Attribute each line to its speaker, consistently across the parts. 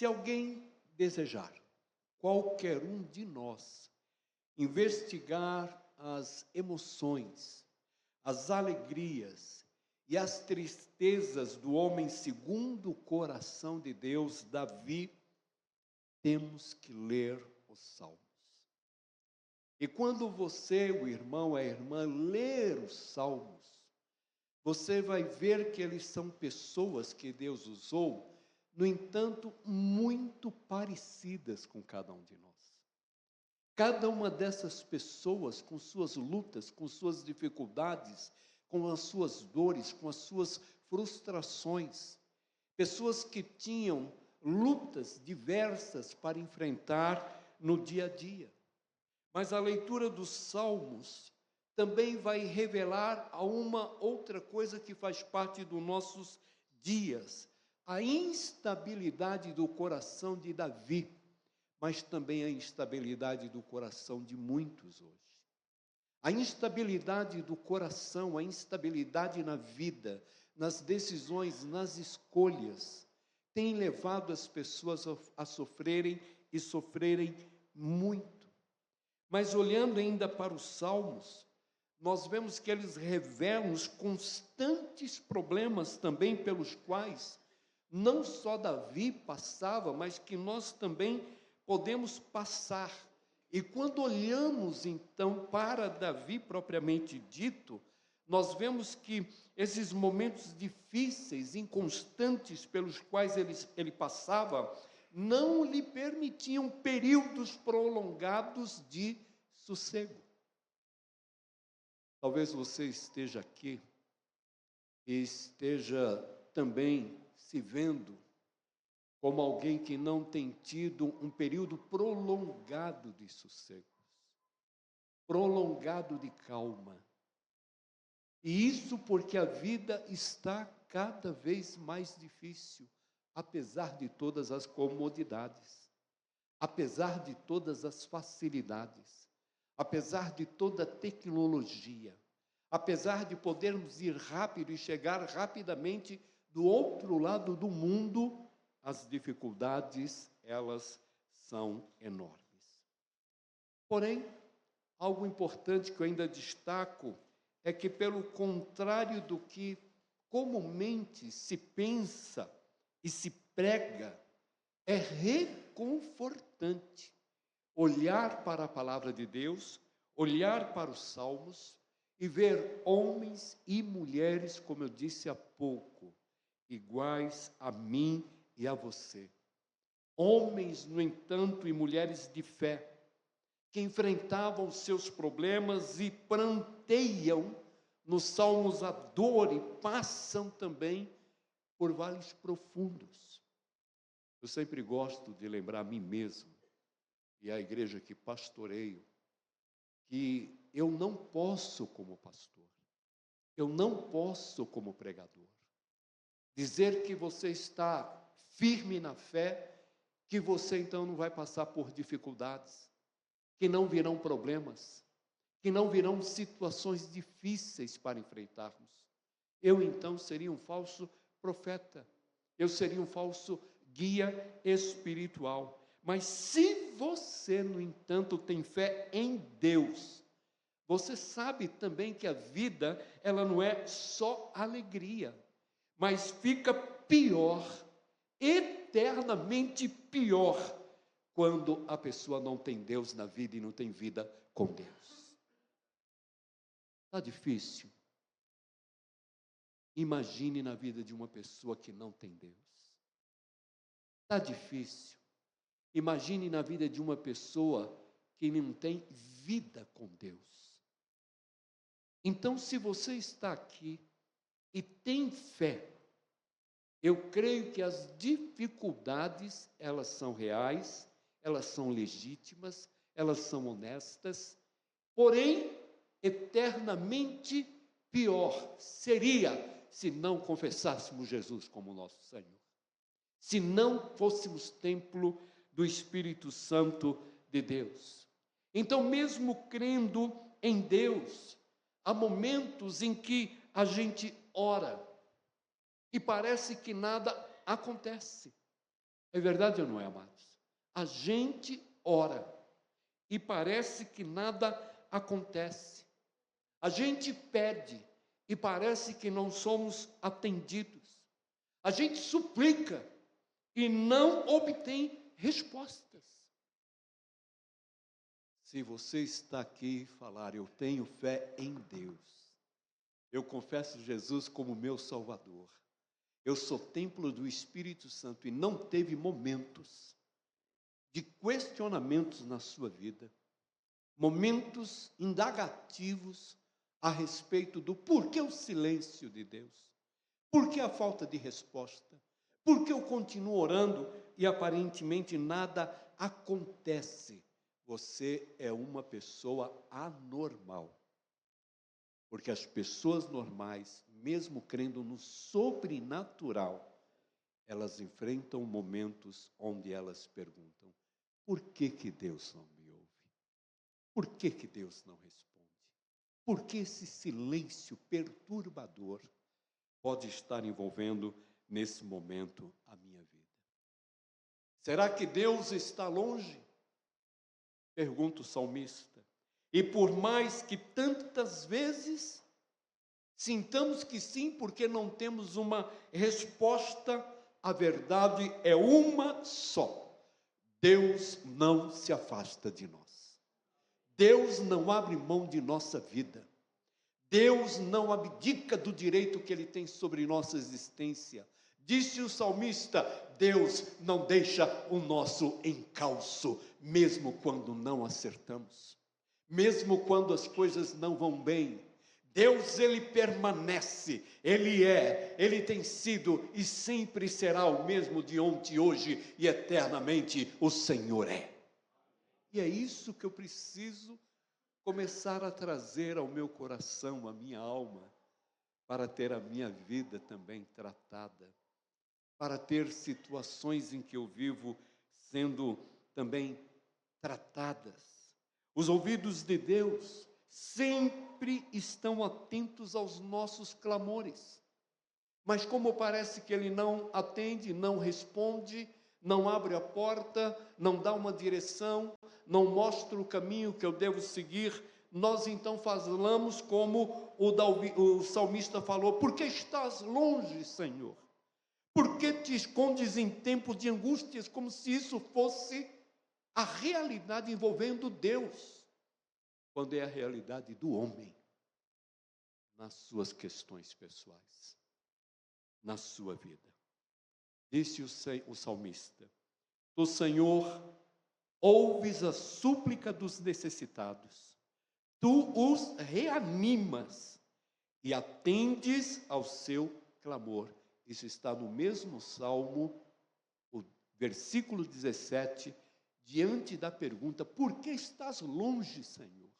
Speaker 1: Se alguém desejar, qualquer um de nós, investigar as emoções, as alegrias e as tristezas do homem segundo o coração de Deus, Davi, temos que ler os Salmos. E quando você, o irmão, a irmã, ler os Salmos, você vai ver que eles são pessoas que Deus usou, no entanto, muito parecidas com cada um de nós. Cada uma dessas pessoas, com suas lutas, com suas dificuldades, com as suas dores, com as suas frustrações, pessoas que tinham lutas diversas para enfrentar no dia a dia. Mas a leitura dos Salmos também vai revelar a uma outra coisa que faz parte dos nossos dias, a instabilidade do coração de Davi, mas também a instabilidade do coração de muitos hoje. A instabilidade do coração, a instabilidade na vida, nas decisões, nas escolhas, tem levado as pessoas a sofrerem e sofrerem muito. Mas olhando ainda para os Salmos, nós vemos que eles revelam os constantes problemas também pelos quais não só Davi passava, mas que nós também podemos passar. E quando olhamos então para Davi propriamente dito, nós vemos que esses momentos difíceis, inconstantes pelos quais ele passava, não lhe permitiam períodos prolongados de sossego. Talvez você esteja aqui e esteja também se vendo como alguém que não tem tido um período prolongado de sossego, prolongado de calma. E isso porque a vida está cada vez mais difícil, apesar de todas as comodidades, apesar de todas as facilidades, apesar de toda a tecnologia, apesar de podermos ir rápido e chegar rapidamente do outro lado do mundo, as dificuldades, elas são enormes. Porém, algo importante que eu ainda destaco é que, pelo contrário do que comumente se pensa e se prega, é reconfortante olhar para a palavra de Deus, olhar para os Salmos e ver homens e mulheres, como eu disse há pouco, iguais a mim e a você. Homens, no entanto, e mulheres de fé, que enfrentavam os seus problemas e pranteiam nos Salmos a dor e passam também por vales profundos. Eu sempre gosto de lembrar a mim mesmo e a igreja que pastoreio, que eu não posso, como pastor, eu não posso, como pregador, dizer que você está firme na fé, que você então não vai passar por dificuldades, que não virão problemas, que não virão situações difíceis para enfrentarmos. Eu então seria um falso profeta, eu seria um falso guia espiritual. Mas se você, no entanto, tem fé em Deus, você sabe também que a vida, ela não é só alegria, mas fica pior, eternamente pior, quando a pessoa não tem Deus na vida e não tem vida com Deus. Está difícil? Imagine na vida de uma pessoa que não tem Deus. Está difícil? Imagine na vida de uma pessoa que não tem vida com Deus. Então, se você está aqui e tem fé, eu creio que as dificuldades, elas são reais, elas são legítimas, elas são honestas, porém, eternamente pior seria se não confessássemos Jesus como nosso Senhor, se não fôssemos templo do Espírito Santo de Deus. Então, mesmo crendo em Deus, há momentos em que a gente ora e parece que nada acontece. É verdade ou não é, amados? A gente ora e parece que nada acontece. A gente pede e parece que não somos atendidos. A gente suplica e não obtém respostas. Se você está aqui e falar, eu tenho fé em Deus, eu confesso Jesus como meu Salvador, eu sou templo do Espírito Santo e não teve momentos de questionamentos na sua vida, momentos indagativos a respeito do porquê o silêncio de Deus, porquê a falta de resposta, porquê eu continuo orando e aparentemente nada acontece. Você é uma pessoa anormal. Porque as pessoas normais, mesmo crendo no sobrenatural, elas enfrentam momentos onde elas perguntam: por que que Deus não me ouve? Por que que Deus não responde? Por que esse silêncio perturbador pode estar envolvendo nesse momento a minha vida? Será que Deus está longe? Pergunta o salmista. E por mais que tantas vezes sintamos que sim, porque não temos uma resposta, a verdade é uma só: Deus não se afasta de nós. Deus não abre mão de nossa vida. Deus não abdica do direito que Ele tem sobre nossa existência. Disse o salmista: Deus não deixa o nosso encalço, mesmo quando não acertamos, mesmo quando as coisas não vão bem. Deus, Ele permanece, Ele tem sido e sempre será o mesmo de ontem, hoje e eternamente. O Senhor é. E é isso que eu preciso começar a trazer ao meu coração, à minha alma, para ter a minha vida também tratada, para ter situações em que eu vivo sendo também tratadas. Os ouvidos de Deus sempre estão atentos aos nossos clamores, mas como parece que Ele não atende, não responde, não abre a porta, não dá uma direção, não mostra o caminho que eu devo seguir, nós então falamos como o salmista falou: por que estás longe, Senhor? Por que te escondes em tempos de angústias, como se isso fosse a realidade envolvendo Deus, quando é a realidade do homem, nas suas questões pessoais, na sua vida. Disse o salmista: o Senhor ouves a súplica dos necessitados, tu os reanimas e atendes ao seu clamor. Isso está no mesmo Salmo, o versículo 17, diante da pergunta: por que estás longe, Senhor?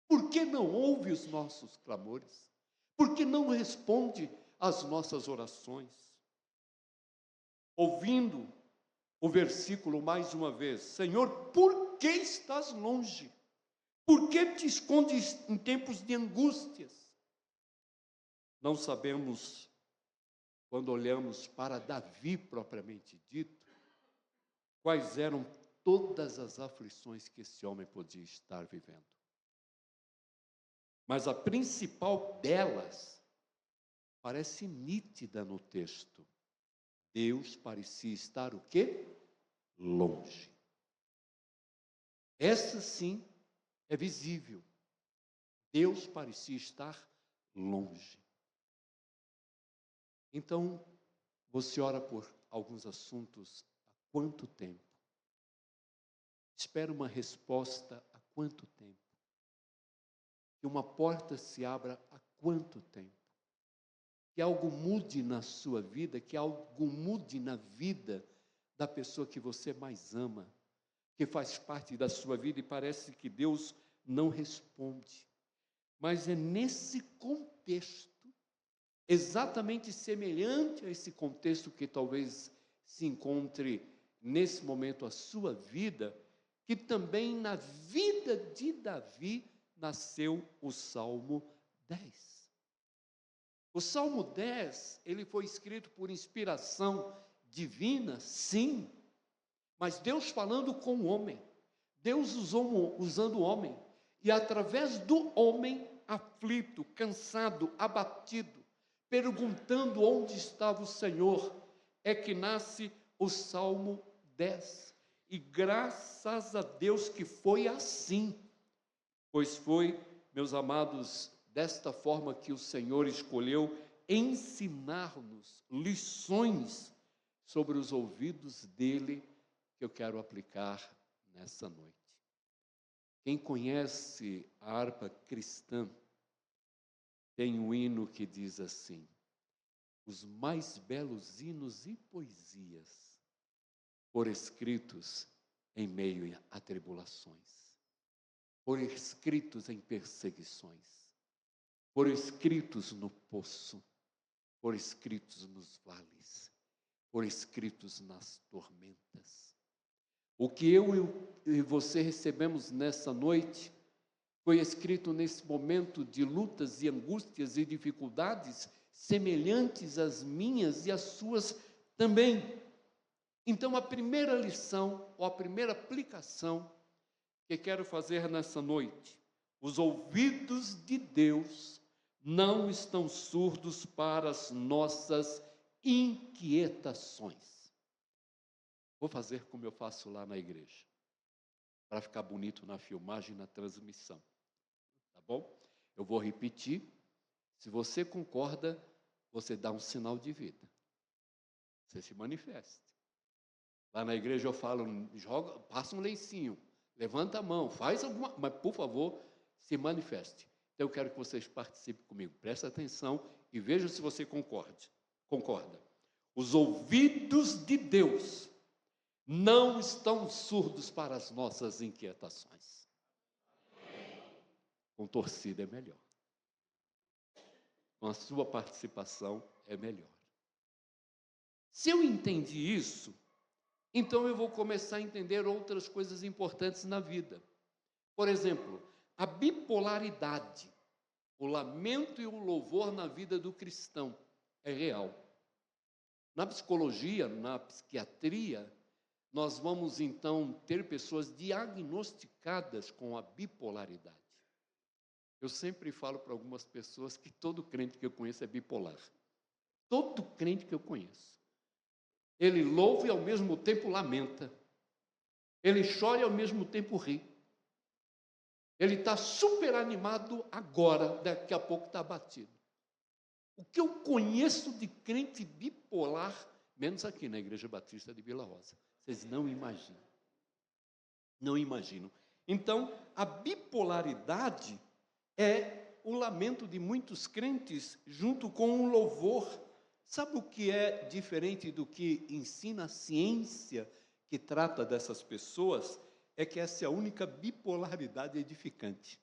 Speaker 1: Por que não ouve os nossos clamores? Por que não responde às nossas orações? Ouvindo o versículo mais uma vez: Senhor, por que estás longe? Por que te escondes em tempos de angústias? Não sabemos, quando olhamos para Davi propriamente dito, quais eram todas as aflições que esse homem podia estar vivendo. Mas a principal delas parece nítida no texto. Deus parecia estar o quê? Longe. Essa sim é visível. Deus parecia estar longe. Então, você ora por alguns assuntos há quanto tempo? Espera uma resposta há quanto tempo? Que uma porta se abra há quanto tempo? Que algo mude na sua vida, que algo mude na vida da pessoa que você mais ama, que faz parte da sua vida, e parece que Deus não responde. Mas é nesse contexto, exatamente semelhante a esse contexto que talvez se encontre nesse momento a sua vida, que também na vida de Davi nasceu o Salmo 10. O Salmo 10, ele foi escrito por inspiração divina, sim, mas Deus falando com o homem, Deus usando o homem, e através do homem aflito, cansado, abatido, perguntando onde estava o Senhor, é que nasce o Salmo 10. E graças a Deus que foi assim, pois foi, meus amados, desta forma que o Senhor escolheu ensinar-nos lições sobre os ouvidos dele, que eu quero aplicar nessa noite. Quem conhece a harpa cristã, tem um hino que diz assim: os mais belos hinos e poesias, por escritos em meio a tribulações, por escritos em perseguições, por escritos no poço, por escritos nos vales, por escritos nas tormentas. O que eu e você recebemos nessa noite foi escrito nesse momento de lutas e angústias e dificuldades semelhantes às minhas e às suas também. Então, a primeira lição, ou a primeira aplicação que quero fazer nessa noite: os ouvidos de Deus não estão surdos para as nossas inquietações. Vou fazer como eu faço lá na igreja, para ficar bonito na filmagem e na transmissão. Tá bom? Eu vou repetir. Se você concorda, você dá um sinal de vida. Você se manifeste. Lá na igreja eu falo, passa um lencinho, levanta a mão, faz alguma, mas por favor, se manifeste. Então eu quero que vocês participem comigo. Presta atenção e veja se você concorda. Os ouvidos de Deus não estão surdos para as nossas inquietações. Com torcida é melhor. Com a sua participação é melhor. Se eu entendi isso, então eu vou começar a entender outras coisas importantes na vida. Por exemplo, a bipolaridade, o lamento e o louvor na vida do cristão é real. Na psicologia, na psiquiatria, nós vamos então ter pessoas diagnosticadas com a bipolaridade. Eu sempre falo para algumas pessoas que todo crente que eu conheço é bipolar. Todo crente que eu conheço. Ele louva e ao mesmo tempo lamenta. Ele chora e ao mesmo tempo ri. Ele está super animado agora, daqui a pouco está abatido. O que eu conheço de crente bipolar, menos aqui na Igreja Batista de Vila Rosa, vocês não imaginam. Não imaginam. Então, a bipolaridade é o lamento de muitos crentes junto com o louvor. Sabe o que é diferente do que ensina a ciência que trata dessas pessoas? É que essa é a única bipolaridade edificante.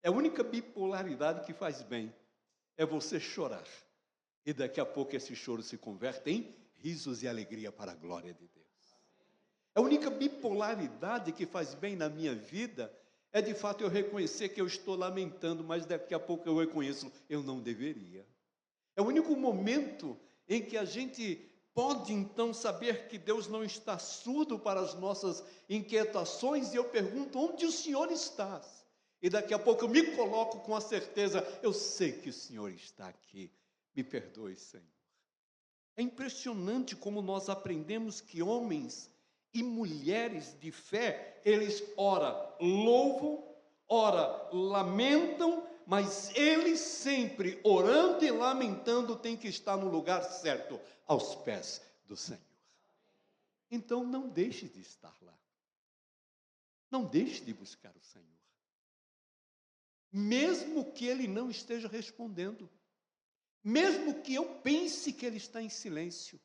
Speaker 1: É a única bipolaridade que faz bem. É você chorar. E daqui a pouco esse choro se converte em risos e alegria para a glória de Deus. A única bipolaridade que faz bem na minha vida é de fato eu reconhecer que eu estou lamentando, mas daqui a pouco eu reconheço, eu não deveria. É o único momento em que a gente pode então saber que Deus não está surdo para as nossas inquietações, e eu pergunto, onde o Senhor está? E daqui a pouco eu me coloco com a certeza, eu sei que o Senhor está aqui, me perdoe, Senhor. É impressionante como nós aprendemos que homens e mulheres de fé, eles ora louvam, ora lamentam, mas eles sempre, orando e lamentando, têm que estar no lugar certo, aos pés do Senhor. Então não deixe de estar lá. Não deixe de buscar o Senhor. Mesmo que Ele não esteja respondendo. Mesmo que eu pense que Ele está em silêncio.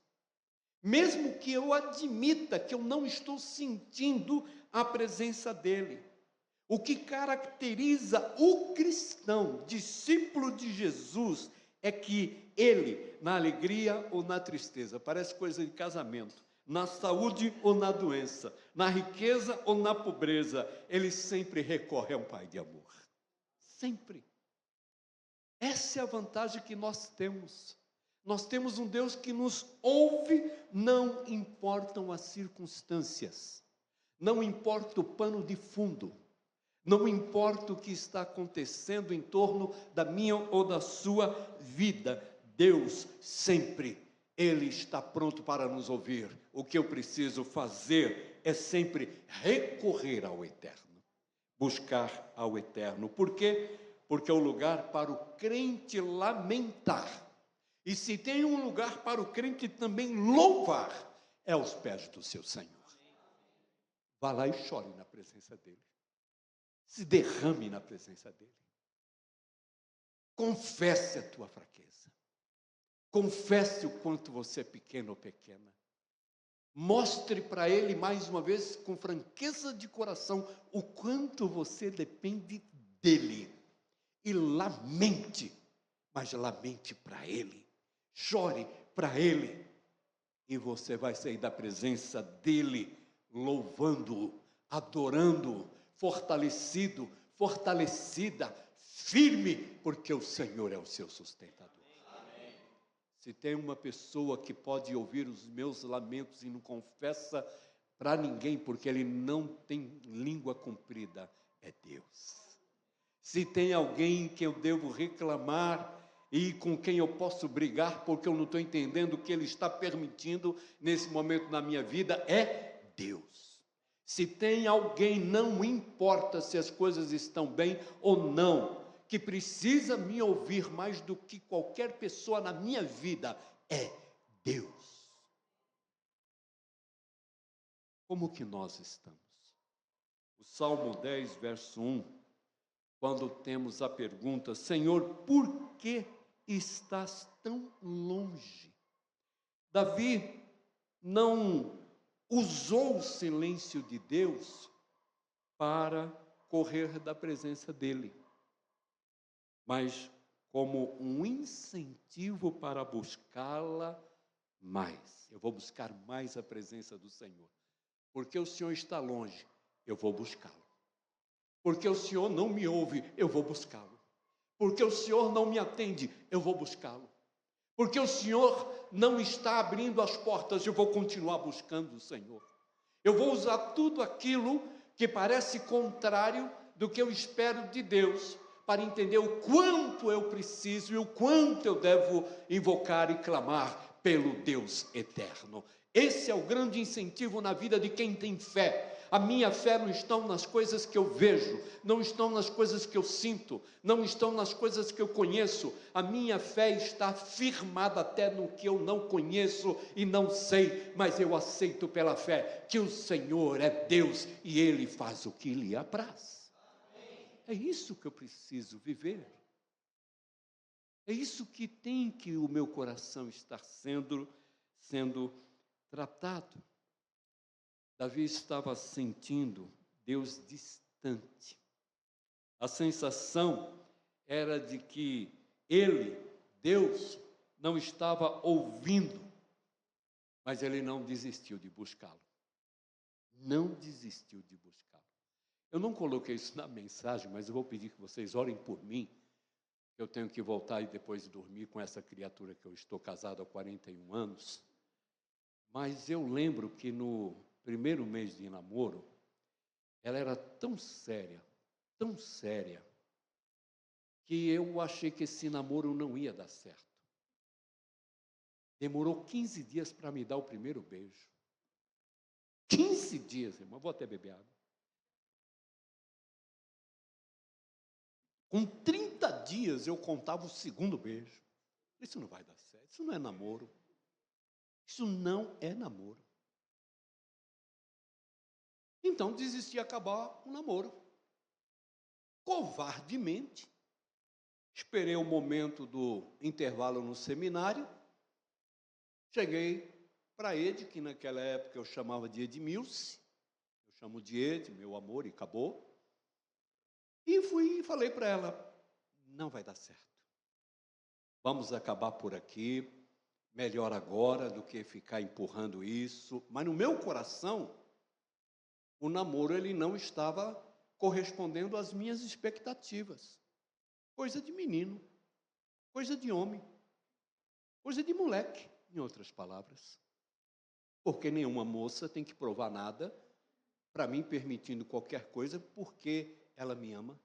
Speaker 1: Mesmo que eu admita que eu não estou sentindo a presença dEle. O que caracteriza o cristão, discípulo de Jesus, é que ele, na alegria ou na tristeza, parece coisa de casamento, na saúde ou na doença, na riqueza ou na pobreza, ele sempre recorre a um Pai de amor. Sempre. Essa é a vantagem que nós temos. Nós temos um Deus que nos ouve, não importam as circunstâncias, não importa o pano de fundo, não importa o que está acontecendo em torno da minha ou da sua vida, Deus sempre, Ele está pronto para nos ouvir. O que eu preciso fazer é sempre recorrer ao Eterno, buscar ao Eterno. Por quê? Porque é o lugar para o crente lamentar. E se tem um lugar para o crente também louvar, é aos pés do seu Senhor. Vá lá e chore na presença dEle. Se derrame na presença dEle. Confesse a tua fraqueza. Confesse o quanto você é pequeno ou pequena. Mostre para Ele, mais uma vez, com franqueza de coração, o quanto você depende dEle. E lamente, mas lamente para Ele. Chore para Ele, e você vai sair da presença dEle, louvando-o, adorando-o, fortalecido, fortalecida, firme, porque o Senhor é o seu sustentador. Amém. Se tem uma pessoa que pode ouvir os meus lamentos e não confessa para ninguém, porque ele não tem língua comprida, é Deus. Se tem alguém que eu devo reclamar e com quem eu posso brigar porque eu não estou entendendo o que Ele está permitindo nesse momento na minha vida, é Deus. Se tem alguém, não importa se as coisas estão bem ou não, que precisa me ouvir mais do que qualquer pessoa na minha vida, é Deus. Como que nós estamos? O Salmo 10, verso 1, quando temos a pergunta: Senhor, por que estás tão longe? Davi não usou o silêncio de Deus para correr da presença dele, mas como um incentivo para buscá-la mais. Eu vou buscar mais a presença do Senhor, porque o Senhor está longe, eu vou buscá-lo. Porque o Senhor não me ouve, eu vou buscá-lo. Porque o Senhor não me atende, eu vou buscá-lo. Porque o Senhor não está abrindo as portas, eu vou continuar buscando o Senhor. Eu vou usar tudo aquilo que parece contrário do que eu espero de Deus, para entender o quanto eu preciso e o quanto eu devo invocar e clamar pelo Deus eterno. Esse é o grande incentivo na vida de quem tem fé. A minha fé não está nas coisas que eu vejo, não estão nas coisas que eu sinto, não estão nas coisas que eu conheço. A minha fé está firmada até no que eu não conheço e não sei, mas eu aceito pela fé que o Senhor é Deus e Ele faz o que lhe apraz. É isso que eu preciso viver. É isso que tem que o meu coração estar sendo tratado. Davi estava sentindo Deus distante. A sensação era de que ele, Deus, não estava ouvindo, mas ele não desistiu de buscá-lo. Não desistiu de buscá-lo. Eu não coloquei isso na mensagem, mas eu vou pedir que vocês orem por mim. Eu tenho que voltar e depois dormir com essa criatura que eu estou casado há 41 anos. Mas eu lembro que no primeiro mês de namoro, ela era tão séria, que eu achei que esse namoro não ia dar certo. Demorou 15 dias para me dar o primeiro beijo. 15 dias, irmão, vou até beber água. Com 30 dias eu contava o segundo beijo. Isso não vai dar certo, isso não é namoro. Isso não é namoro. Então desisti de acabar o namoro. Covardemente, esperei o momento do intervalo no seminário, cheguei para Ed, que naquela época eu chamava de Edmilce, eu chamo de Ed, meu amor, e acabou. E fui e falei para ela: não vai dar certo. Vamos acabar por aqui, melhor agora do que ficar empurrando isso. Mas no meu coração, o namoro ele não estava correspondendo às minhas expectativas. Coisa de menino, coisa de homem. Coisa de moleque, em outras palavras. Porque nenhuma moça tem que provar nada para mim, permitindo qualquer coisa, porque ela me ama.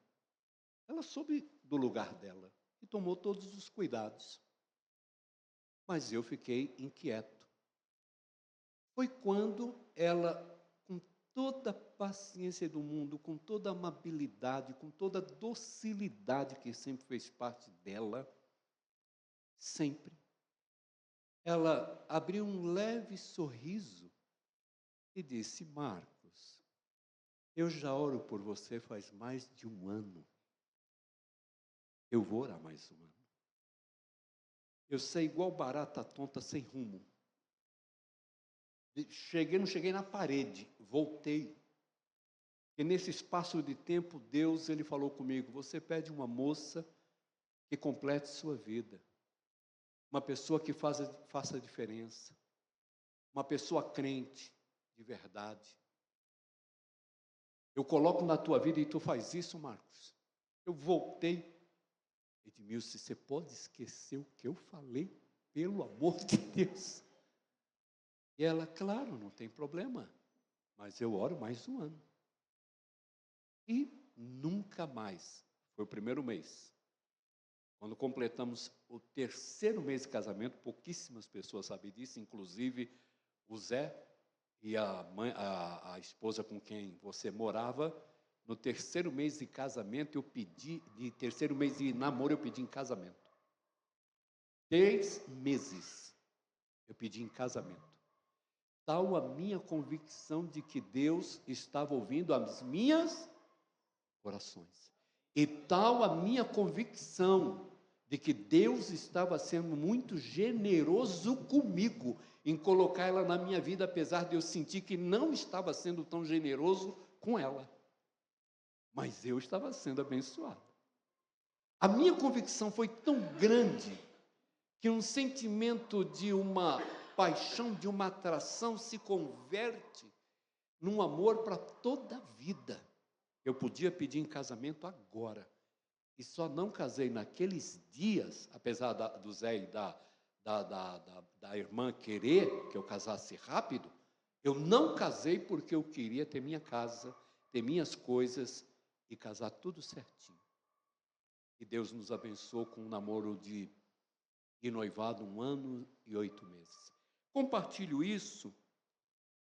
Speaker 1: Ela soube do lugar dela e tomou todos os cuidados. Mas eu fiquei inquieto. Foi quando ela, com toda a paciência do mundo, com toda a amabilidade, com toda a docilidade que sempre fez parte dela, sempre, ela abriu um leve sorriso e disse: Marcos, eu já oro por você faz mais de um ano. Eu vou orar mais um ano. Eu sei igual barata tonta sem rumo. Não cheguei na parede, voltei. E nesse espaço de tempo, Deus, Ele falou comigo: você pede uma moça que complete sua vida. Uma pessoa que faça a diferença. Uma pessoa crente, de verdade. Eu coloco na tua vida e tu faz isso, Marcos. Eu voltei. Edmilson, você pode esquecer o que eu falei? Pelo amor de Deus. E ela, claro, não tem problema. Mas eu oro mais um ano. E nunca mais. Foi o primeiro mês. Quando completamos o terceiro mês de casamento, pouquíssimas pessoas sabem disso, inclusive o Zé e a esposa com quem você morava. No terceiro mês de casamento, terceiro mês de namoro, eu pedi em casamento. 3 meses eu pedi em casamento. Tal a minha convicção de que Deus estava ouvindo as minhas orações. E tal a minha convicção de que Deus estava sendo muito generoso comigo em colocar ela na minha vida, apesar de eu sentir que não estava sendo tão generoso com ela. Mas eu estava sendo abençoado. A minha convicção foi tão grande que um sentimento de uma paixão, de uma atração se converte num amor para toda a vida. Eu podia pedir em casamento agora. E só não casei naqueles dias, apesar do Zé e da irmã querer que eu casasse rápido, eu não casei porque eu queria ter minha casa, ter minhas coisas e casar tudo certinho. E Deus nos abençoou com um namoro de noivado 1 ano e 8 meses. Compartilho isso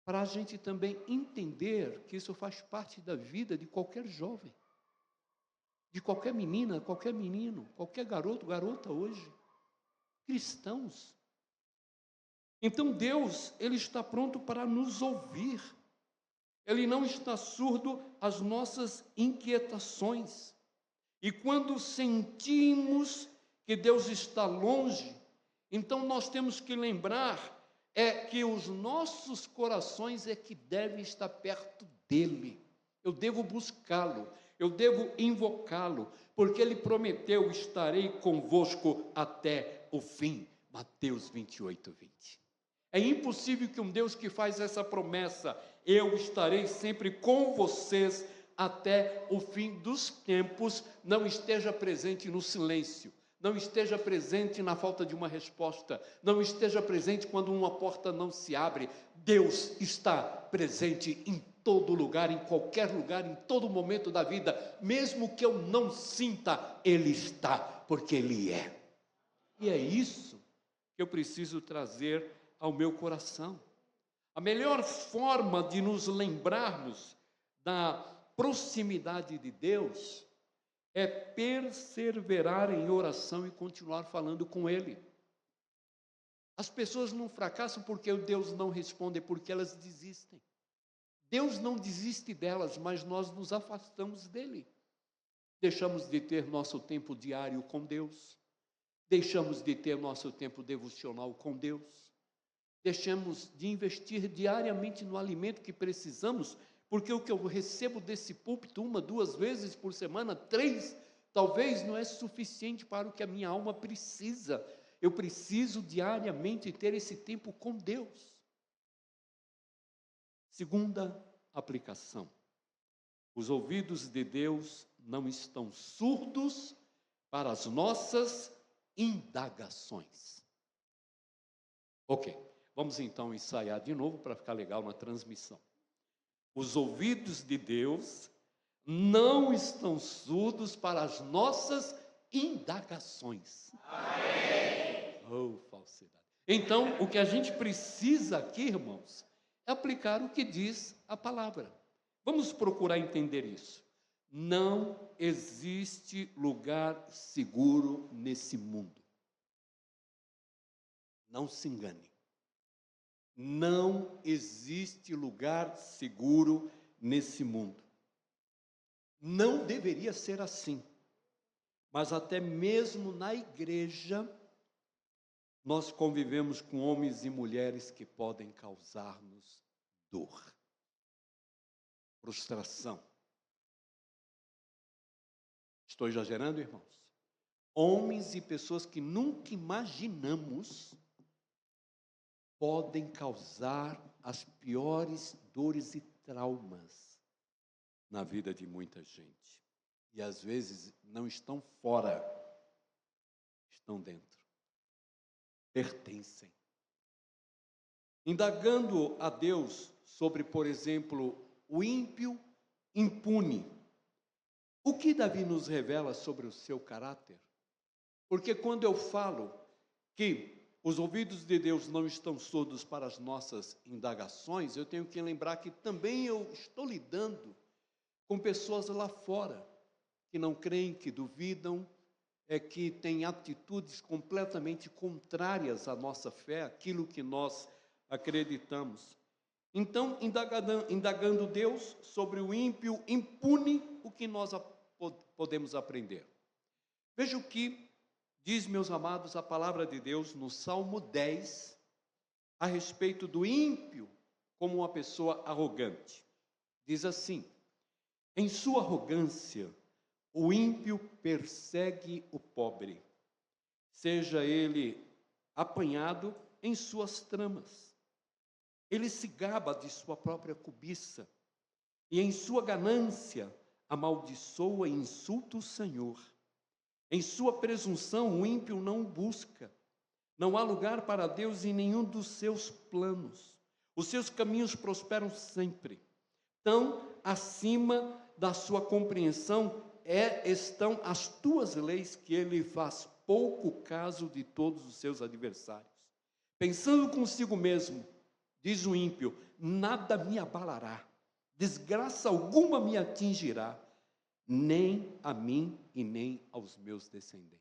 Speaker 1: para a gente também entender que isso faz parte da vida de qualquer jovem, de qualquer menina, qualquer menino, qualquer garoto, garota hoje, cristãos. Então Deus, Ele está pronto para nos ouvir. Ele não está surdo às nossas inquietações. E quando sentimos que Deus está longe, então nós temos que lembrar que os nossos corações é que devem estar perto dele. Eu devo buscá-lo, eu devo invocá-lo, porque ele prometeu: estarei convosco até o fim. Mateus 28, 20. É impossível que um Deus que faz essa promessa, eu estarei sempre com vocês até o fim dos tempos, não esteja presente no silêncio, não esteja presente na falta de uma resposta, não esteja presente quando uma porta não se abre. Deus está presente em todo lugar, em qualquer lugar, em todo momento da vida, mesmo que eu não sinta, Ele está, porque Ele é. E é isso que eu preciso trazer ao meu coração. A melhor forma de nos lembrarmos da proximidade de Deus é perseverar em oração e continuar falando com Ele. As pessoas não fracassam porque Deus não responde, é porque elas desistem. Deus não desiste delas, mas nós nos afastamos dEle. Deixamos de ter nosso tempo diário com Deus. Deixamos de ter nosso tempo devocional com Deus. Deixamos de investir diariamente no alimento que precisamos, porque o que eu recebo desse púlpito 1, 2 vezes por semana, 3, talvez não é suficiente para o que a minha alma precisa. Eu preciso diariamente ter esse tempo com Deus. Segunda aplicação: os ouvidos de Deus não estão surdos para as nossas indagações. Ok, vamos então ensaiar de novo para ficar legal na transmissão. Os ouvidos de Deus não estão surdos para as nossas indagações. Amém. Oh, falsidade. Então, o que a gente precisa aqui, irmãos, é aplicar o que diz a palavra. Vamos procurar entender isso. Não existe lugar seguro nesse mundo. Não se engane. Não existe lugar seguro nesse mundo. Não deveria ser assim. Mas até mesmo na igreja, nós convivemos com homens e mulheres que podem causar-nos dor, frustração. Estou exagerando, irmãos? Homens e pessoas que nunca imaginamos podem causar as piores dores e traumas na vida de muita gente. E às vezes não estão fora, estão dentro. Pertencem. Indagando a Deus sobre, por exemplo, o ímpio impune. O que Davi nos revela sobre o seu caráter? Porque quando eu falo que os ouvidos de Deus não estão surdos para as nossas indagações, eu tenho que lembrar que também eu estou lidando com pessoas lá fora, que não creem, que duvidam, que têm atitudes completamente contrárias à nossa fé, aquilo que nós acreditamos. Então, indagando Deus sobre o ímpio impune, o que nós podemos aprender? Veja o que diz, meus amados, a palavra de Deus no Salmo 10, a respeito do ímpio como uma pessoa arrogante. Diz assim: em sua arrogância, o ímpio persegue o pobre, seja ele apanhado em suas tramas. Ele se gaba de sua própria cobiça, e em sua ganância amaldiçoa e insulta o Senhor. Em sua presunção, o ímpio não o busca. Não há lugar para Deus em nenhum dos seus planos. Os seus caminhos prosperam sempre. Tão acima da sua compreensão estão as tuas leis, que ele faz pouco caso de todos os seus adversários. Pensando consigo mesmo, diz o ímpio, nada me abalará, desgraça alguma me atingirá, nem a mim e nem aos meus descendentes.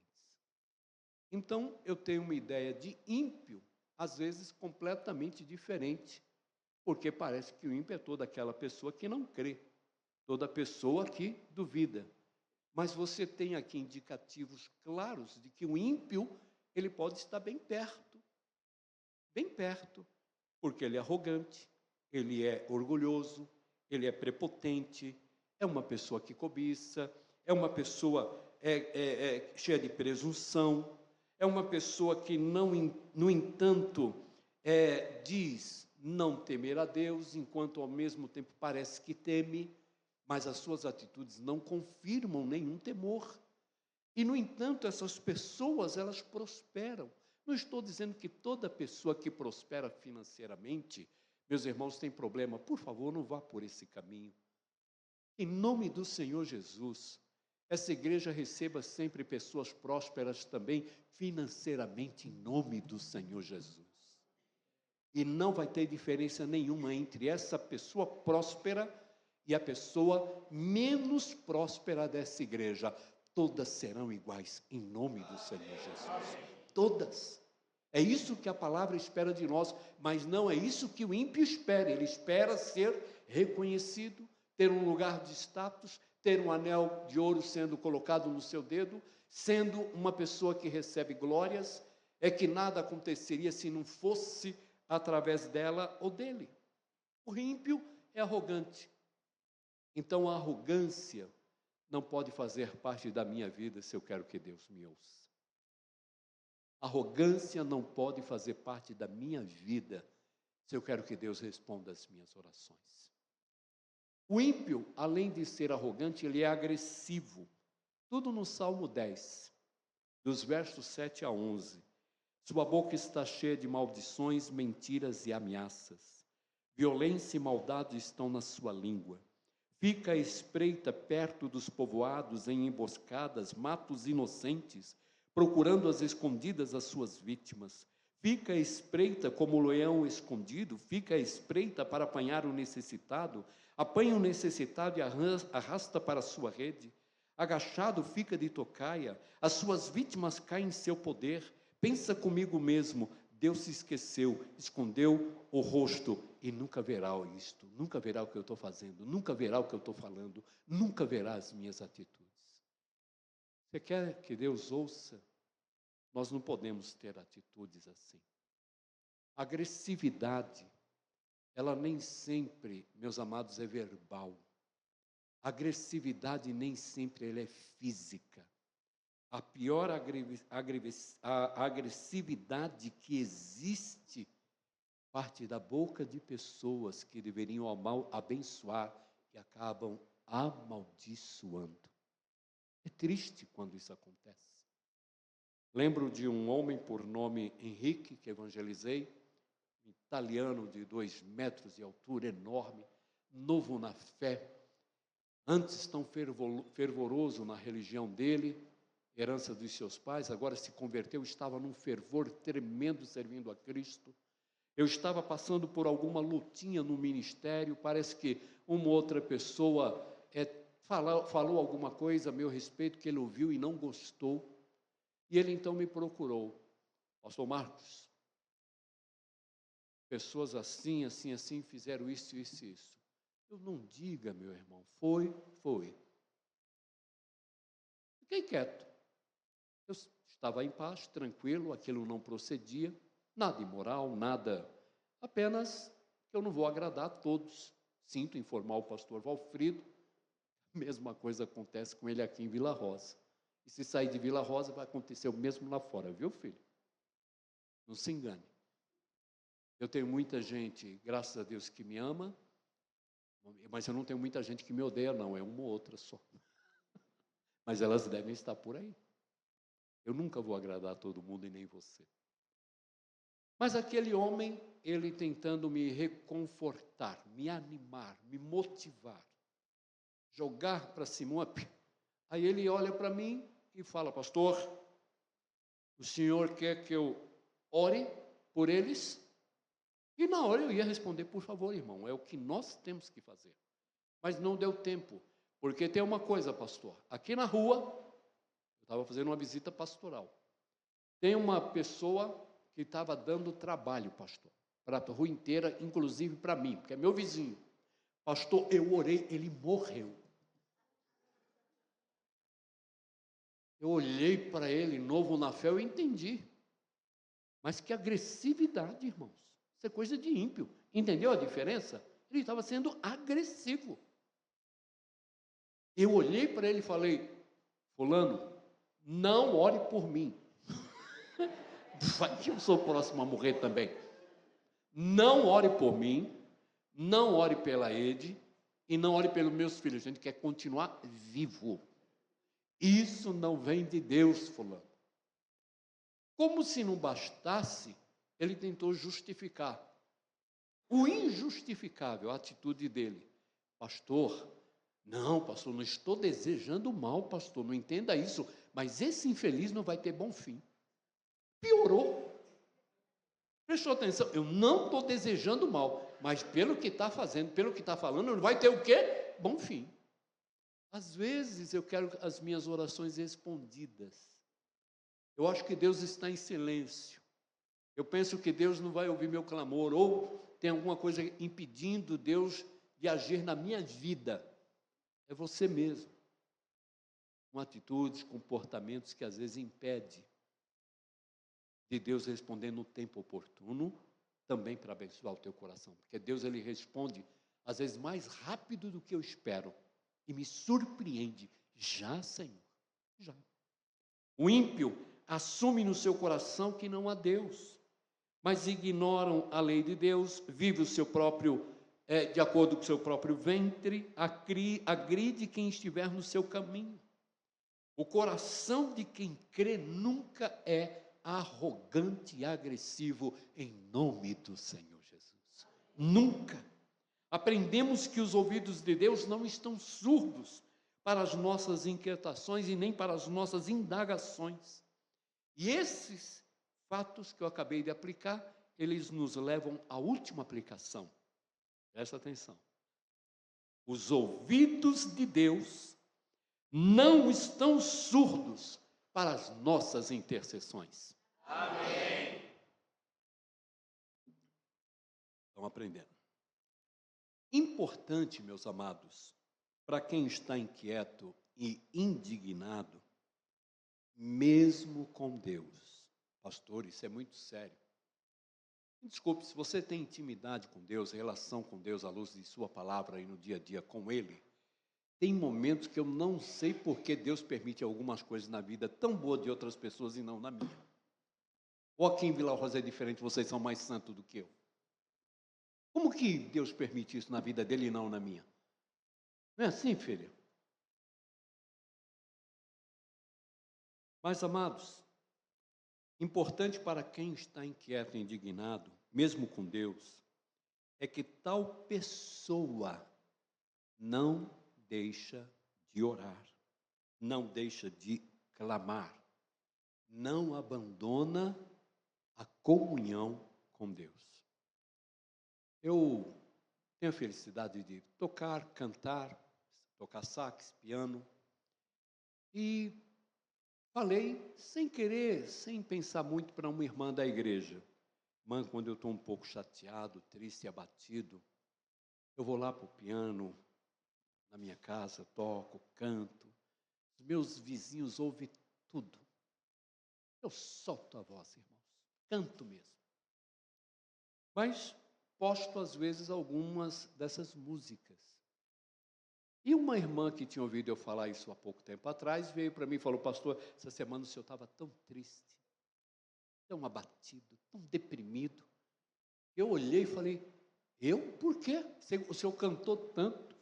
Speaker 1: Então, eu tenho uma ideia de ímpio, às vezes completamente diferente, porque parece que o ímpio é toda aquela pessoa que não crê, toda pessoa que duvida. Mas você tem aqui indicativos claros de que o ímpio, ele pode estar bem perto, porque ele é arrogante, ele é orgulhoso, ele é prepotente, é uma pessoa que cobiça, é uma pessoa cheia de presunção, é uma pessoa que, no entanto, diz não temer a Deus, enquanto ao mesmo tempo parece que teme, mas as suas atitudes não confirmam nenhum temor. E, no entanto, essas pessoas, elas prosperam. Não estou dizendo que toda pessoa que prospera financeiramente, meus irmãos, tem problema. Por favor, não vá por esse caminho. Em nome do Senhor Jesus, essa igreja receba sempre pessoas prósperas também financeiramente, em nome do Senhor Jesus. E não vai ter diferença nenhuma entre essa pessoa próspera e a pessoa menos próspera dessa igreja. Todas serão iguais, em nome do Senhor Jesus. Todas. É isso que a palavra espera de nós, mas não é isso que o ímpio espera. Ele espera ser reconhecido, ter um lugar de status, ter um anel de ouro sendo colocado no seu dedo, sendo uma pessoa que recebe glórias, que nada aconteceria se não fosse através dela ou dele. O ímpio é arrogante. Então a arrogância não pode fazer parte da minha vida se eu quero que Deus me ouça. Arrogância não pode fazer parte da minha vida se eu quero que Deus responda às minhas orações. O ímpio, além de ser arrogante, ele é agressivo. Tudo no Salmo 10, dos versos 7 a 11. Sua boca está cheia de maldições, mentiras e ameaças. Violência e maldade estão na sua língua. Fica à espreita perto dos povoados, em emboscadas, mata os inocentes, procurando às escondidas as suas vítimas. Fica à espreita como o leão escondido, fica à espreita para apanhar o necessitado, apanha o necessitado e arrasta para a sua rede. Agachado fica de tocaia, as suas vítimas caem em seu poder. Pensa comigo mesmo, Deus se esqueceu, escondeu o rosto e nunca verá isto, nunca verá o que eu estou fazendo, nunca verá o que eu estou falando, nunca verá as minhas atitudes. Você quer que Deus ouça? Nós não podemos ter atitudes assim. Agressividade, ela nem sempre, meus amados, é verbal. Agressividade nem sempre ela é física. A pior agressividade que existe parte da boca de pessoas que deveriam abençoar e acabam amaldiçoando. É triste quando isso acontece. Lembro de um homem por nome Henrique, que evangelizei, um italiano de 2 metros de altura, enorme, novo na fé, antes tão fervoroso na religião dele, herança dos seus pais, agora se converteu, estava num fervor tremendo servindo a Cristo. Eu estava passando por alguma lutinha no ministério, parece que uma outra pessoa falou alguma coisa a meu respeito que ele ouviu e não gostou, e ele então me procurou. Pastor Marcos, pessoas assim, assim, assim, fizeram isso, isso e isso. Eu não diga, meu irmão, foi. Fiquei quieto. Eu estava em paz, tranquilo, aquilo não procedia, nada imoral, nada, apenas que eu não vou agradar a todos. Sinto informar o pastor Valfrido, a mesma coisa acontece com ele aqui em Vila Rosa. E se sair de Vila Rosa, vai acontecer o mesmo lá fora, viu, filho? Não se engane. Eu tenho muita gente, graças a Deus, que me ama, mas eu não tenho muita gente que me odeia, não, é uma ou outra só. Mas elas devem estar por aí. Eu nunca vou agradar a todo mundo e nem você. Mas aquele homem, ele tentando me reconfortar, me animar, me motivar, jogar para cima. Aí ele olha para mim e fala: pastor, o senhor quer que eu ore por eles? E na hora eu ia responder: por favor, irmão, é o que nós temos que fazer. Mas não deu tempo, porque tem uma coisa, pastor, aqui na rua, estava fazendo uma visita pastoral. Tem uma pessoa que estava dando trabalho, pastor, para a rua inteira, inclusive para mim, porque é meu vizinho. Pastor, eu orei, ele morreu. Eu olhei para ele, novo na fé, eu entendi. Mas que agressividade, irmãos. Isso é coisa de ímpio. Entendeu a diferença? Ele estava sendo agressivo. Eu olhei para ele e falei: fulano, não ore por mim. Vai que eu sou o próximo a morrer também. Não ore por mim, não ore pela Ede e não ore pelos meus filhos. A gente quer continuar vivo. Isso não vem de Deus, fulano. Como se não bastasse, ele tentou justificar o injustificável, a atitude dele. Pastor, não, estou desejando mal, pastor, não entenda isso, mas esse infeliz não vai ter bom fim. Piorou. Prestou atenção, eu não estou desejando mal, mas pelo que está fazendo, pelo que está falando, não vai ter o quê? Bom fim. Às vezes eu quero as minhas orações respondidas. Eu acho que Deus está em silêncio. Eu penso que Deus não vai ouvir meu clamor, ou tem alguma coisa impedindo Deus de agir na minha vida. É você mesmo. Com atitudes, comportamentos que às vezes impedem de Deus responder no tempo oportuno, também para abençoar o teu coração. Porque Deus, ele responde, às vezes, mais rápido do que eu espero. E me surpreende. Já, Senhor, já. O ímpio assume no seu coração que não há Deus, mas ignoram a lei de Deus, vive o seu próprio, de acordo com o seu próprio ventre, agride quem estiver no seu caminho. O coração de quem crê nunca é arrogante e agressivo em nome do Senhor Jesus. Nunca. Aprendemos que os ouvidos de Deus não estão surdos para as nossas inquietações e nem para as nossas indagações. E esses fatos que eu acabei de aplicar, eles nos levam à última aplicação. Presta atenção. Os ouvidos de Deus não estão surdos para as nossas intercessões. Amém. Estão aprendendo. Importante, meus amados, para quem está inquieto e indignado, mesmo com Deus. Pastor, isso é muito sério. Desculpe, se você tem intimidade com Deus, relação com Deus à luz de sua palavra e no dia a dia com Ele, tem momentos que eu não sei por que Deus permite algumas coisas na vida tão boa de outras pessoas e não na minha. Ou aqui em Vila Rosa é diferente, vocês são mais santos do que eu. Como que Deus permite isso na vida dele e não na minha? Não é assim, filha? Mas, amados, importante para quem está inquieto e indignado, mesmo com Deus, é que tal pessoa não deixa de orar, não deixa de clamar, não abandona a comunhão com Deus. Eu tenho a felicidade de tocar, cantar, tocar sax, piano, e falei sem querer, sem pensar muito para uma irmã da igreja. Irmã, quando eu estou um pouco chateado, triste e abatido, eu vou lá para o piano, na minha casa, toco, canto. Os meus vizinhos ouvem tudo. Eu solto a voz, irmãos, canto mesmo. Mas posto às vezes algumas dessas músicas. E uma irmã que tinha ouvido eu falar isso há pouco tempo atrás, veio para mim e falou: pastor, essa semana o senhor estava tão triste, tão abatido, tão deprimido. Eu olhei e falei: eu? Por quê? O senhor cantou tanto.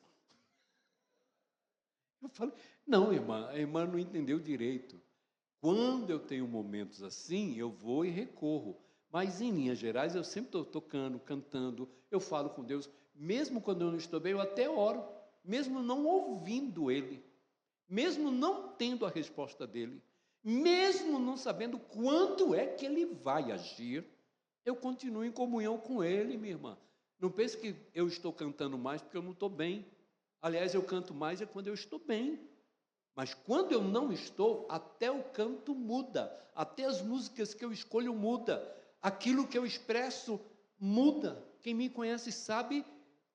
Speaker 1: Eu falei: não, irmã, a irmã não entendeu direito. Quando eu tenho momentos assim, eu vou e recorro. Mas, em linhas gerais, eu sempre estou tocando, cantando, eu falo com Deus. Mesmo quando eu não estou bem, eu até oro. Mesmo não ouvindo Ele. Mesmo não tendo a resposta dEle. Mesmo não sabendo quando é que Ele vai agir, eu continuo em comunhão com Ele, minha irmã. Não pense que eu estou cantando mais porque eu não estou bem. Aliás, eu canto mais é quando eu estou bem. Mas quando eu não estou, até o canto muda. Até as músicas que eu escolho muda. Aquilo que eu expresso muda. Quem me conhece sabe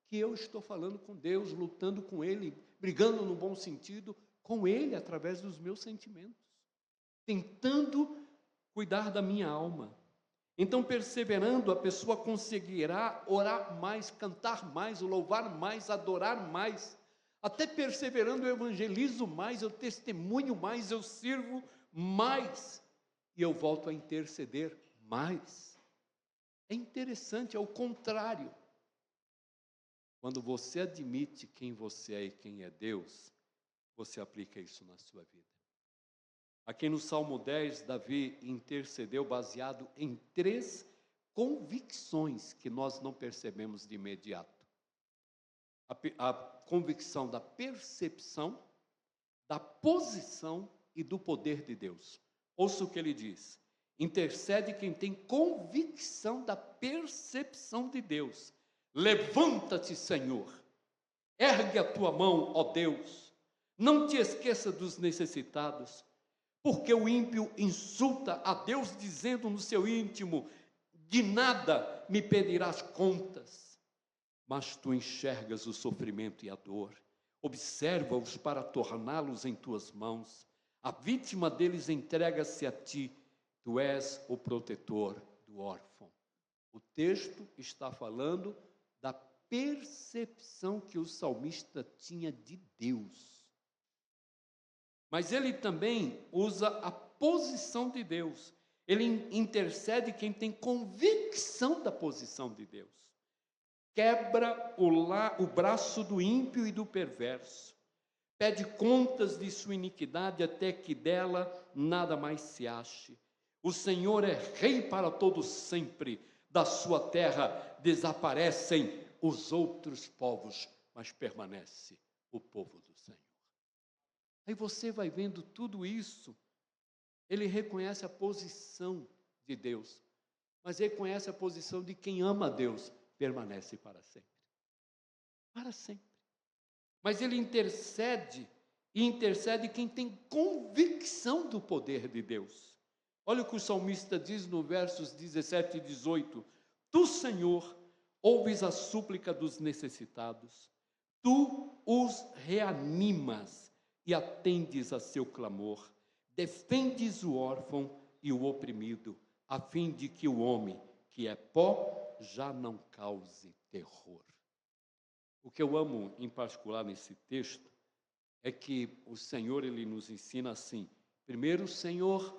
Speaker 1: que eu estou falando com Deus, lutando com Ele, brigando no bom sentido com Ele através dos meus sentimentos, tentando cuidar da minha alma. Então, perseverando, a pessoa conseguirá orar mais, cantar mais, louvar mais, adorar mais. Até perseverando, eu evangelizo mais, eu testemunho mais, eu sirvo mais. E eu volto a interceder mais. É interessante, é o contrário. Quando você admite quem você é e quem é Deus, você aplica isso na sua vida. Aqui no Salmo 10, Davi intercedeu baseado em 3 convicções que nós não percebemos de imediato. A convicção da percepção, da posição e do poder de Deus. Ouça o que ele diz: intercede quem tem convicção da percepção de Deus. Levanta-te, Senhor, ergue a tua mão, ó Deus, não te esqueça dos necessitados, porque o ímpio insulta a Deus dizendo no seu íntimo: de nada me pedirás contas. Mas tu enxergas o sofrimento e a dor, observa-os para torná-los em tuas mãos. A vítima deles entrega-se a ti, tu és o protetor do órfão. O texto está falando da percepção que o salmista tinha de Deus. Mas ele também usa a posição de Deus. Ele intercede quem tem convicção da posição de Deus. Quebra o braço do ímpio e do perverso. Pede contas de sua iniquidade até que dela nada mais se ache. O Senhor é rei para todo sempre. Da sua terra desaparecem os outros povos, mas permanece o povo do Senhor. Aí você vai vendo tudo isso. Ele reconhece a posição de Deus, mas reconhece a posição de quem ama a Deus, permanece para sempre. Para sempre. Mas ele intercede, e intercede quem tem convicção do poder de Deus. Olha o que o salmista diz no versos 17 e 18. Tu, Senhor, ouves a súplica dos necessitados, tu os reanimas e atendes a seu clamor, defendes o órfão e o oprimido, a fim de que o homem, que é pó, já não cause terror. O que eu amo em particular nesse texto é que o Senhor, ele nos ensina assim. Primeiro, o Senhor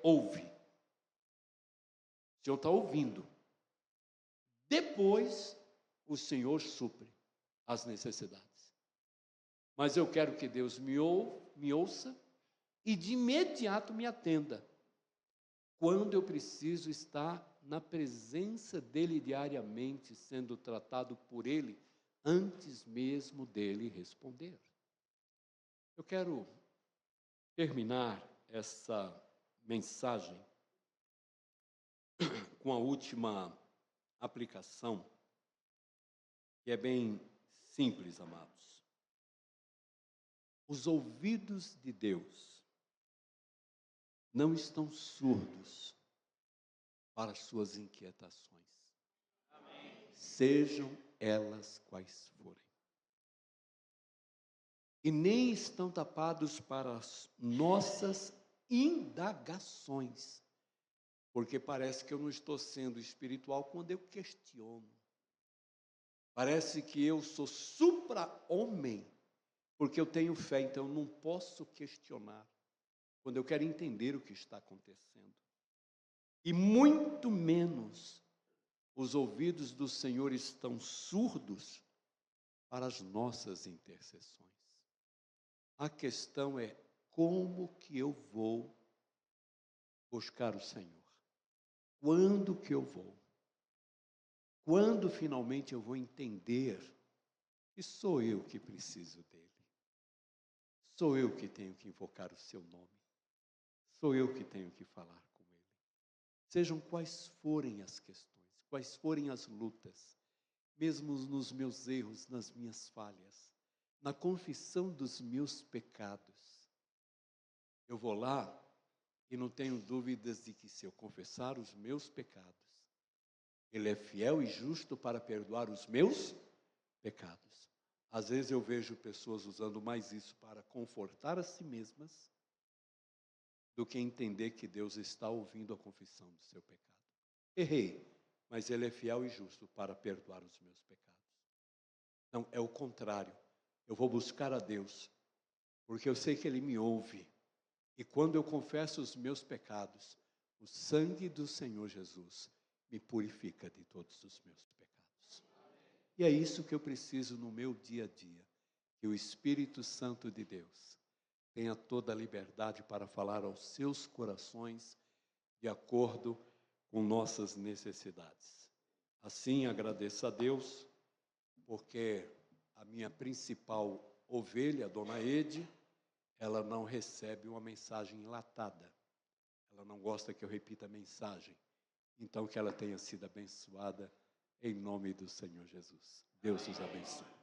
Speaker 1: ouve. O Senhor está ouvindo. Depois, o Senhor supre as necessidades. Mas eu quero que Deus me ouça e de imediato me atenda. Quando eu preciso estar na presença dEle diariamente, sendo tratado por Ele, antes mesmo dEle responder. Eu quero terminar essa mensagem com a última aplicação, que é bem simples, amados. Os ouvidos de Deus não estão surdos para as suas inquietações, sejam elas quais forem. E nem estão tapados para as nossas indagações, porque parece que eu não estou sendo espiritual quando eu questiono. Parece que eu sou supra-homem, porque eu tenho fé, então eu não posso questionar, quando eu quero entender o que está acontecendo. E muito menos os ouvidos do Senhor estão surdos para as nossas intercessões. A questão é como que eu vou buscar o Senhor? Quando que eu vou? Quando finalmente eu vou entender que sou eu que preciso dele? Sou eu que tenho que invocar o seu nome? Sou eu que tenho que falar com ele? Sejam quais forem as questões, quais forem as lutas, mesmo nos meus erros, nas minhas falhas, na confissão dos meus pecados, eu vou lá e não tenho dúvidas de que se eu confessar os meus pecados, ele é fiel e justo para perdoar os meus pecados. Às vezes eu vejo pessoas usando mais isso para confortar a si mesmas do que entender que Deus está ouvindo a confissão do seu pecado. Errei, mas ele é fiel e justo para perdoar os meus pecados. Não, é o contrário. Eu vou buscar a Deus, porque eu sei que ele me ouve. E quando eu confesso os meus pecados, o sangue do Senhor Jesus me purifica de todos os meus pecados. E é isso que eu preciso no meu dia a dia, que o Espírito Santo de Deus tenha toda a liberdade para falar aos seus corações de acordo com nossas necessidades. Assim, agradeço a Deus, porque a minha principal ovelha, Dona Ede, ela não recebe uma mensagem enlatada. Ela não gosta que eu repita a mensagem. Então, que ela tenha sido abençoada em nome do Senhor Jesus. Deus os abençoe.